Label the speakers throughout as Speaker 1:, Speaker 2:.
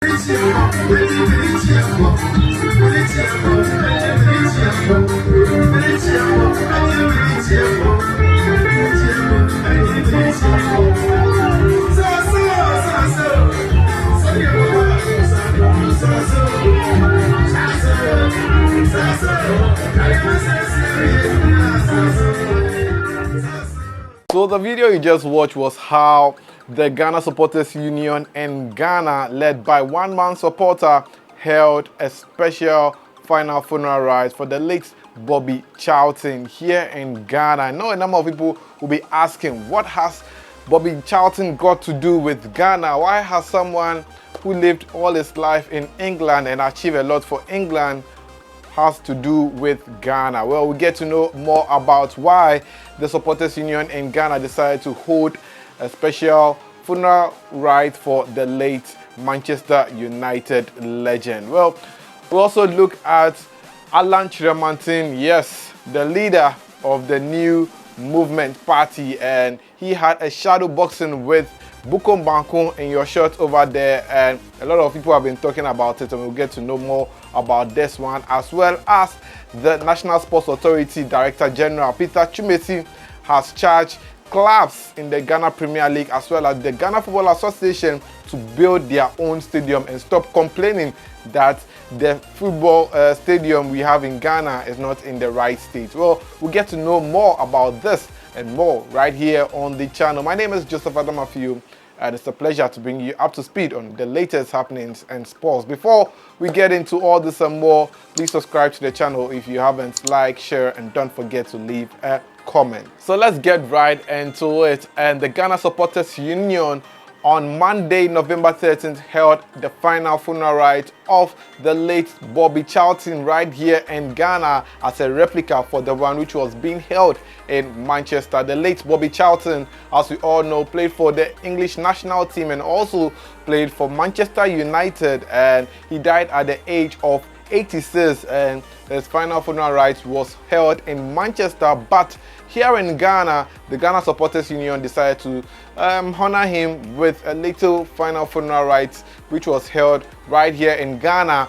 Speaker 1: So the video you just watched was how the Ghana Supporters Union in Ghana, led by one-man supporter, held a special final funeral rites for the late Bobby Charlton here in Ghana. I know a number of people will be asking, what has Bobby Charlton got to do with Ghana? Why has someone who lived all his life in England and achieved a lot for England has to do with Ghana? Well, we get to know more about why the Supporters Union in Ghana decided to hold a special funeral rite for the late Manchester United legend. Well, we also look at Alan Chiramantin, yes, the leader of the new movement party, and he had a shadow boxing with Bukom Banku in your shot over there, and a lot of people have been talking about it, and we'll get to know more about this one, as well as the National Sports Authority Director General Peter Chumesi has charged clubs in the Ghana Premier League as well as the Ghana Football Association to build their own stadium and stop complaining that the football stadium we have in Ghana is not in the right state. Well, we'll get to know more about this and more right here on the channel. My name is Joseph Adamafiu, and it's a pleasure to bring you up to speed on the latest happenings and sports. Before we get into all this and more, please subscribe to the channel if you haven't, like, share, and don't forget to leave a comment. So let's get right into it. And the Ghana Supporters Union on Monday, November 13th, held the final funeral rite of the late Bobby Charlton right here in Ghana as a replica for the one which was being held in Manchester. The late Bobby Charlton, as we all know, played for the English national team and also played for Manchester United, and he died at the age of 86, and his final funeral rites was held in Manchester. But here in Ghana, the Ghana Supporters Union decided to honor him with a little final funeral rites, which was held right here in Ghana.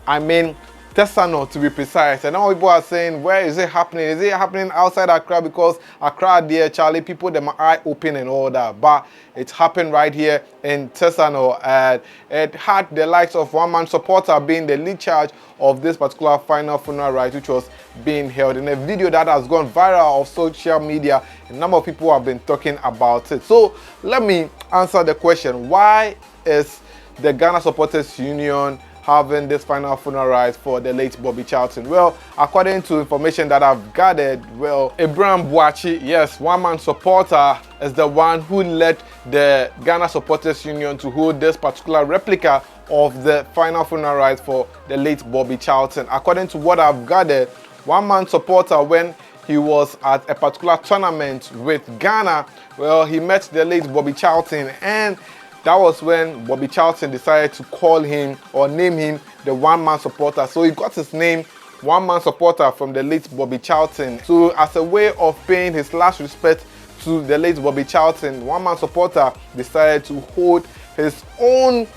Speaker 1: I mean, Tesano to be precise. And now people are saying, where is it happening? Is it happening outside Accra? Because Accra, there, Charlie, people, them eye open and all that. But it happened right here in Tesano, and it had the likes of one-man supporter being the lead charge of this particular final funeral rite, which was being held in a video that has gone viral of social media. A number of people have been talking about it. So let me answer the question: why is the Ghana Supporters Union having this final funeral rite for the late Bobby Charlton? Well, according to information that I've gathered, well, Abraham Boachi, yes, one-man supporter, is the one who led the Ghana Supporters Union to hold this particular replica of the final funeral rite for the late Bobby Charlton. According to what I've gathered, one-man supporter, when he was at a particular tournament with Ghana, well, he met the late Bobby Charlton, and that was when Bobby Charlton decided to call him or name him the one-man supporter. So he got his name, one-man supporter, from the late Bobby Charlton. So as a way of paying his last respect to the late Bobby Charlton, one-man supporter decided to hold his own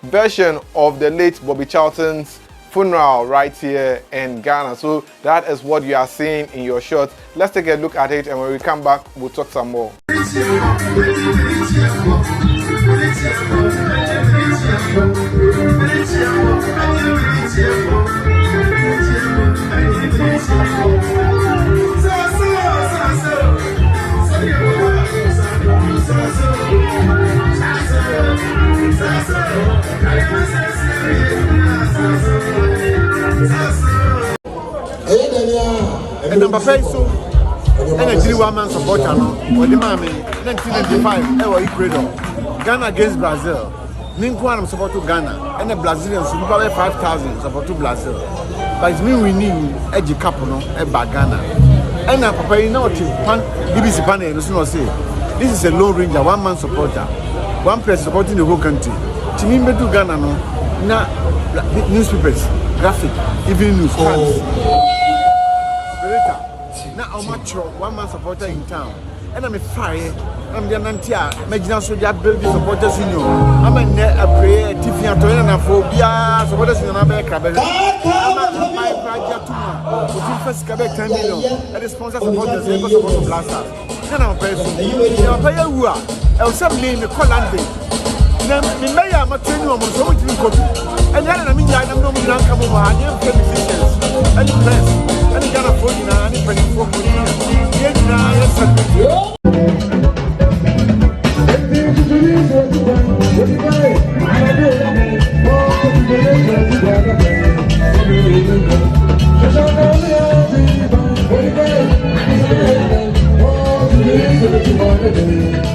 Speaker 1: version of the late Bobby Charlton's funeral right here in Ghana. So that is what you are seeing in your shot. Let's take a look at it, and when we come back, we'll talk some more.
Speaker 2: And number 5, so and a one-man supporter no, or the man 1995, Ecuador, Ghana against Brazil. Ninguém support to Ghana, and the Brazilians who probably 5,000 support to Brazil. But it's me winning Edgy Capono about Ghana. And I'm preparing now to BBC panel and say this is a lone ranger, one-man supporter, one person supporting the whole country. To me, to Ghana no, na newspapers, graphic, evening news, now I'm one-man supporter in town. And I'm a fire. I'm the Nantia, Magina Soja building supporters in you. I'm a prayer, Tiffany, phobia, so what is in America? My project too. We first Quebec 10 million. And the sponsor supporters because of the blasters. Then I'm person. You pay a wua. I'll send me in the Colante. Then the mayor, I'm telling you, I'm so much copy. And then I mean, I don't know me now come over. I am musicians. And the press. And the Ghana phone in any penny for me. Yes, now, yes,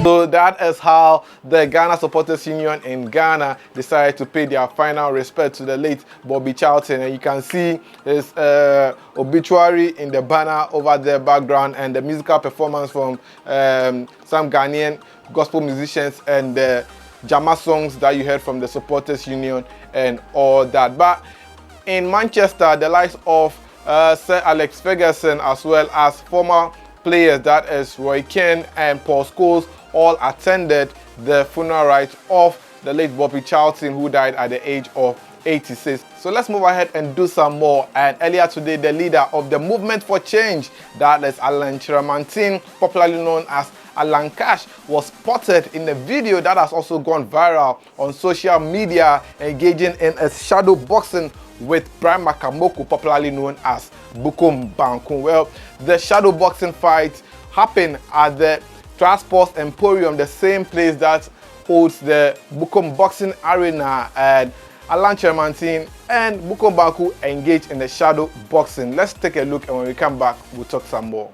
Speaker 1: So that is how the Ghana Supporters Union in Ghana decided to pay their final respect to the late Bobby Charlton. And you can see his obituary in the banner over the background and the musical performance from some Ghanaian gospel musicians and the Jama songs that you heard from the Supporters Union and all that. But in Manchester, the likes of Sir Alex Ferguson as well as former players, that is Roy Keane and Paul Scholes, all attended the funeral rites of the late Bobby Charlton, who died at the age of 86. So let's move ahead and do some more. And earlier today, the leader of the Movement for Change, that is Alan Chiramantin, popularly known as Alan Cash, was spotted in a video that has also gone viral on social media, engaging in a shadow boxing with Brian Makamoku, popularly known as Bukom Banku. Well, the shadow boxing fight happened at the Transport Emporium, the same place that holds the Bukom Boxing Arena, and Alan Chermantin and Bukom Banku engaged in the shadow boxing. Let's take a look, and when we come back, we'll talk some more.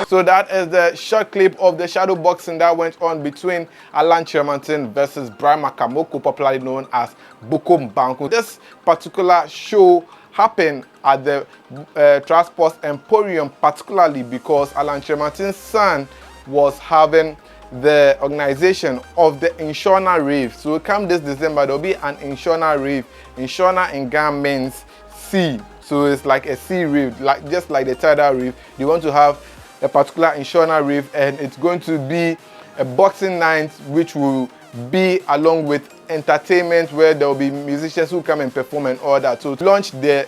Speaker 1: So that is the short clip of the shadow boxing that went on between Alan Chermantin versus Brian Makamoku, popularly known as Bukom Banku. This particular show happened at the Transport Emporium, particularly because Alan Chermantin's son was having the organization of the Inshona Rave. So come this December, there will be an Inshona Rave. Inshona in Ghana means sea. So it's like a sea rave, just like the tidal rave. They want to have a particular Inshona Rave, and it's going to be a boxing night which will be along with entertainment where there will be musicians who come and perform and all that. So to launch the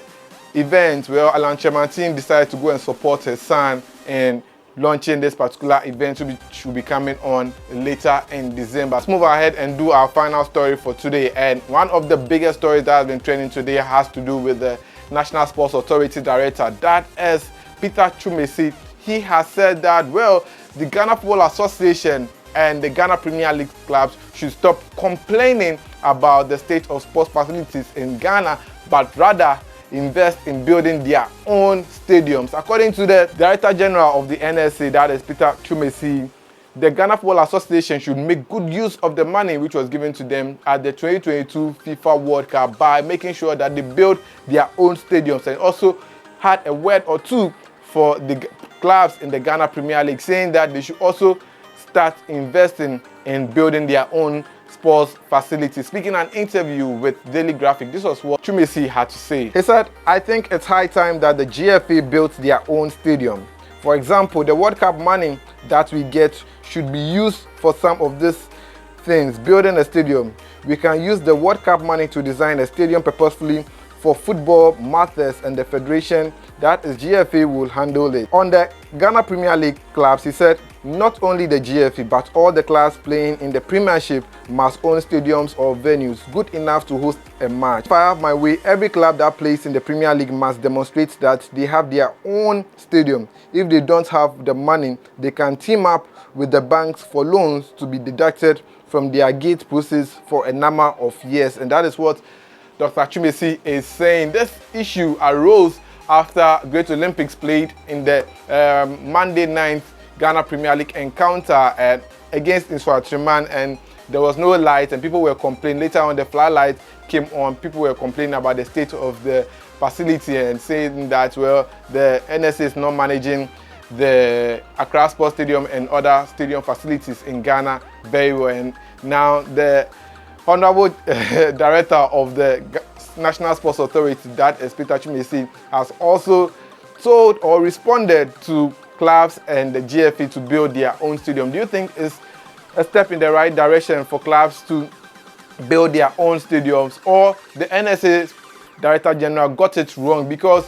Speaker 1: event, well, Alan Chermantin decided to go and support his son in launching this particular event, which will be coming on later in December. Let's move ahead and do our final story for today. And one of the biggest stories that has been trending today has to do with the National Sports Authority Director, that is Peter Chumesi. He has said that, well, the Ghana Football Association and the Ghana Premier League clubs should stop complaining about the state of sports facilities in Ghana, but rather invest in building their own stadiums. According to the Director General of the NSA, that is Peter Chumesi, the Ghana Football Association should make good use of the money which was given to them at the 2022 FIFA World Cup by making sure that they build their own stadiums, and also had a word or two for the clubs in the Ghana Premier League, saying that they should also start investing in building their own sports facilities. Speaking in an interview with Daily Graphic, this was what Chumesi had to say. He said, "I think it's high time that the GFA built their own stadium. For example, the World Cup money that we get should be used for some of these things, building a stadium. We can use the World Cup money to design a stadium purposefully for football, Matters, and the Federation, that is GFA, will handle it." On the Ghana Premier League clubs, he said, not only the GFA, but all the clubs playing in the Premiership must own stadiums or venues good enough to host a match. If I have my way, every club that plays in the Premier League must demonstrate that they have their own stadium. If they don't have the money, they can team up with the banks for loans to be deducted from their gate proceeds for a number of years. And that is what Dr. Chumesi is saying. This issue arose after Great Olympics played in the Monday night Ghana Premier League encounter against Inswatriman, and there was no light, and people were complaining. Later on, the floodlight came on. People were complaining about the state of the facility and saying that, well, the NSA is not managing the Accra Sports Stadium and other stadium facilities in Ghana very well. And now the Honorable Director of the National Sports Authority, that is Peter Chumesi, has also told or responded to clubs and the GFA to build their own stadium. Do you think it's a step in the right direction for clubs to build their own stadiums, or the NSA Director General got it wrong? Because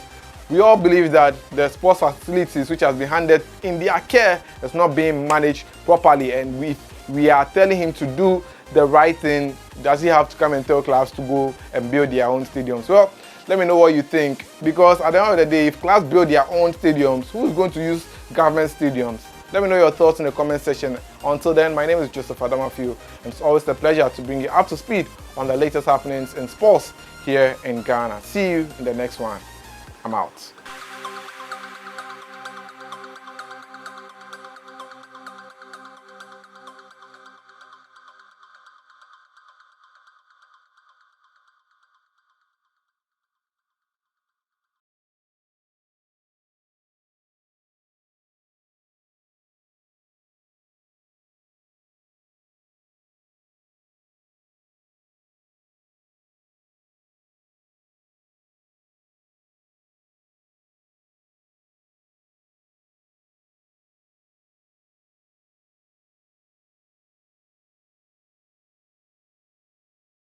Speaker 1: we all believe that the sports facilities which has been handed in their care is not being managed properly, and we are telling him to do the right thing. Does he have to come and tell clubs to go and build their own stadiums? Well, let me know what you think, because at the end of the day, if clubs build their own stadiums, who is going to use government stadiums? Let me know your thoughts in the comment section. Until then, my name is Joseph Adamafiu, and it's always a pleasure to bring you up to speed on the latest happenings in sports here in Ghana. See you in the next one. I'm out.